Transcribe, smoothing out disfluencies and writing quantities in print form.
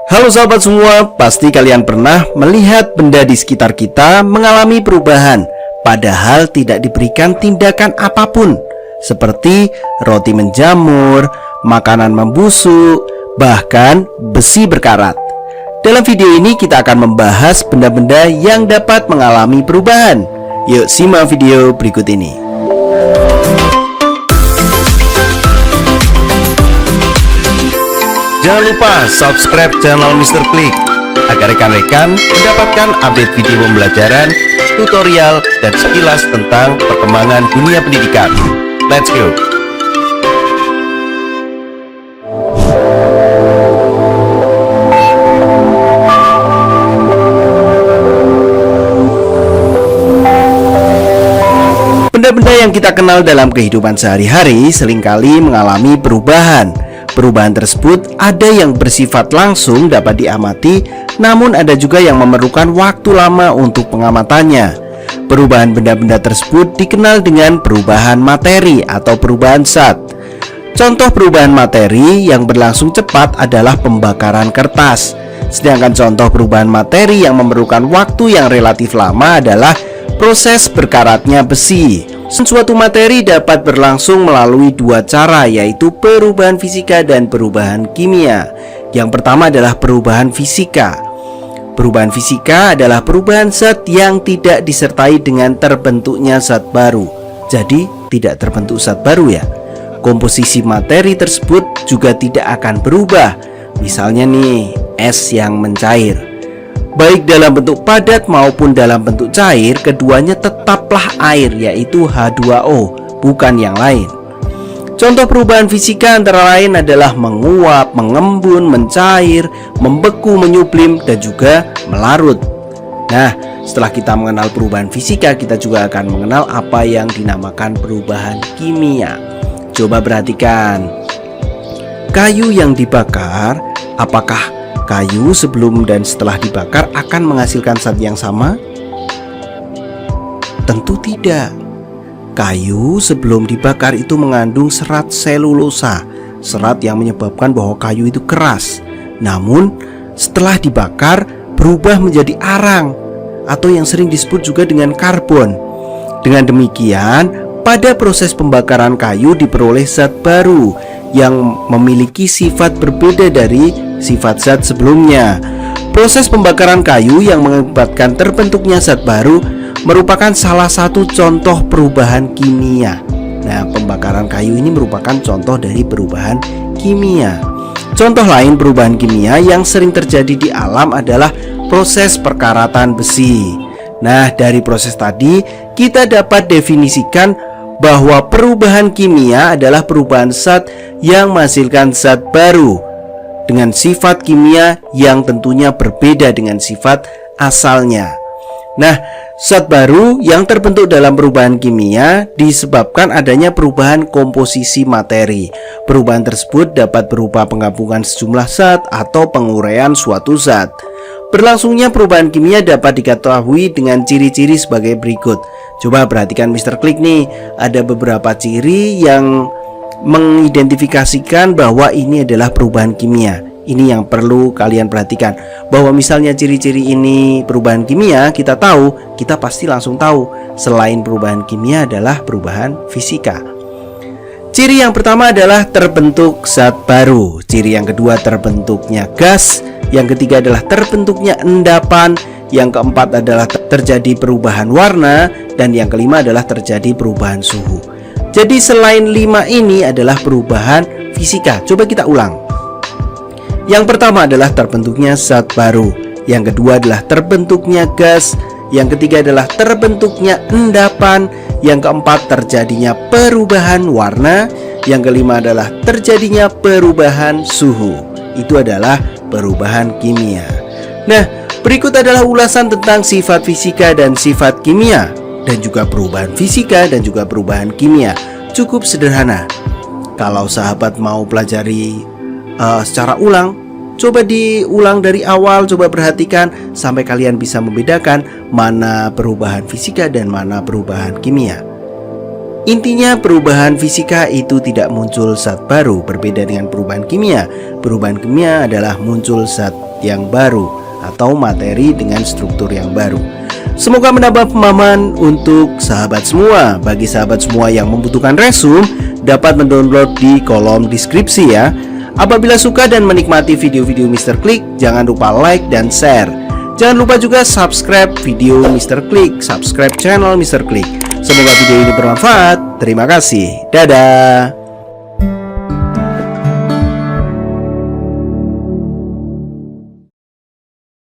Halo sahabat semua, pasti kalian pernah melihat benda di sekitar kita mengalami perubahan padahal tidak diberikan tindakan apapun, seperti roti menjamur, makanan membusuk, bahkan besi berkarat. Dalam video ini kita akan membahas benda-benda yang dapat mengalami perubahan. Yuk simak video berikut ini. Jangan lupa subscribe channel Mr. Klik agar rekan-rekan mendapatkan update video pembelajaran, tutorial, dan sekilas tentang perkembangan dunia pendidikan. Let's go! Benda-benda yang kita kenal dalam kehidupan sehari-hari seringkali mengalami perubahan. Perubahan tersebut ada yang bersifat langsung dapat diamati, namun ada juga yang memerlukan waktu lama untuk pengamatannya. Perubahan benda-benda tersebut dikenal dengan perubahan materi atau perubahan zat. Contoh perubahan materi yang berlangsung cepat adalah pembakaran kertas. Sedangkan contoh perubahan materi yang memerlukan waktu yang relatif lama adalah proses berkaratnya besi. Suatu materi dapat berlangsung melalui dua cara, yaitu perubahan fisika dan perubahan kimia. Yang pertama adalah perubahan fisika. Perubahan fisika adalah perubahan zat yang tidak disertai dengan terbentuknya zat baru. Jadi tidak terbentuk zat baru ya. Komposisi materi tersebut juga tidak akan berubah. Misalnya nih, es yang mencair. Baik dalam bentuk padat maupun dalam bentuk cair, keduanya tetaplah air, yaitu H2O, bukan yang lain. Contoh perubahan fisika antara lain adalah menguap, mengembun, mencair, membeku, menyublim, dan juga melarut. Nah, setelah kita mengenal perubahan fisika, kita juga akan mengenal apa yang dinamakan perubahan kimia. Coba perhatikan. Kayu yang dibakar, apakah kayu sebelum dan setelah dibakar akan menghasilkan zat yang sama? Tentu tidak. Kayu sebelum dibakar itu mengandung serat selulosa, serat yang menyebabkan bahwa kayu itu keras. Namun setelah dibakar berubah menjadi arang, atau yang sering disebut juga dengan karbon. Dengan demikian, pada proses pembakaran kayu diperoleh zat baru yang memiliki sifat berbeda dari sifat zat sebelumnya. Proses pembakaran kayu yang mengakibatkan terbentuknya zat baru merupakan salah satu contoh perubahan kimia. Nah, pembakaran kayu ini merupakan contoh dari perubahan kimia. Contoh lain perubahan kimia yang sering terjadi di alam adalah proses perkaratan besi. Nah, dari proses tadi kita dapat definisikan bahwa perubahan kimia adalah perubahan zat yang menghasilkan zat baru dengan sifat kimia yang tentunya berbeda dengan sifat asalnya. Nah, zat baru yang terbentuk dalam perubahan kimia disebabkan adanya perubahan komposisi materi. Perubahan tersebut dapat berupa penggabungan sejumlah zat atau penguraian suatu zat. Berlangsungnya perubahan kimia dapat diketahui dengan ciri-ciri sebagai berikut. Coba perhatikan Mr. Klik nih, ada beberapa ciri yang mengidentifikasikan bahwa ini adalah perubahan kimia. Ini yang perlu kalian perhatikan, bahwa misalnya ciri-ciri ini perubahan kimia, kita tahu, kita pasti langsung tahu selain perubahan kimia adalah perubahan fisika. Ciri yang pertama adalah terbentuk zat baru. Ciri yang kedua terbentuknya gas. Yang ketiga adalah terbentuknya endapan. Yang keempat adalah terjadi perubahan warna. Dan yang kelima adalah terjadi perubahan suhu. Jadi selain 5 ini adalah perubahan fisika. Coba kita ulang. Yang pertama adalah terbentuknya zat baru. Yang kedua adalah terbentuknya gas. Yang ketiga adalah terbentuknya endapan. Yang keempat terjadinya perubahan warna. Yang kelima adalah terjadinya perubahan suhu. Itu adalah perubahan kimia. Nah, berikut adalah ulasan tentang sifat fisika dan sifat kimia, dan juga perubahan fisika dan juga perubahan kimia. Cukup sederhana. Kalau sahabat mau pelajari secara ulang, coba diulang dari awal, coba perhatikan sampai kalian bisa membedakan mana perubahan fisika dan mana perubahan kimia. Intinya perubahan fisika itu tidak muncul zat baru, berbeda dengan perubahan kimia. Perubahan kimia adalah muncul zat yang baru atau materi dengan struktur yang baru. Semoga menambah pemahaman untuk sahabat semua. Bagi sahabat semua yang membutuhkan resume, dapat mendownload di kolom deskripsi ya. Apabila suka dan menikmati video-video Mr. Klik, jangan lupa like dan share. Jangan lupa juga subscribe video Mr. Klik, subscribe channel Mr. Klik. Semoga video ini bermanfaat. Terima kasih. Dadah.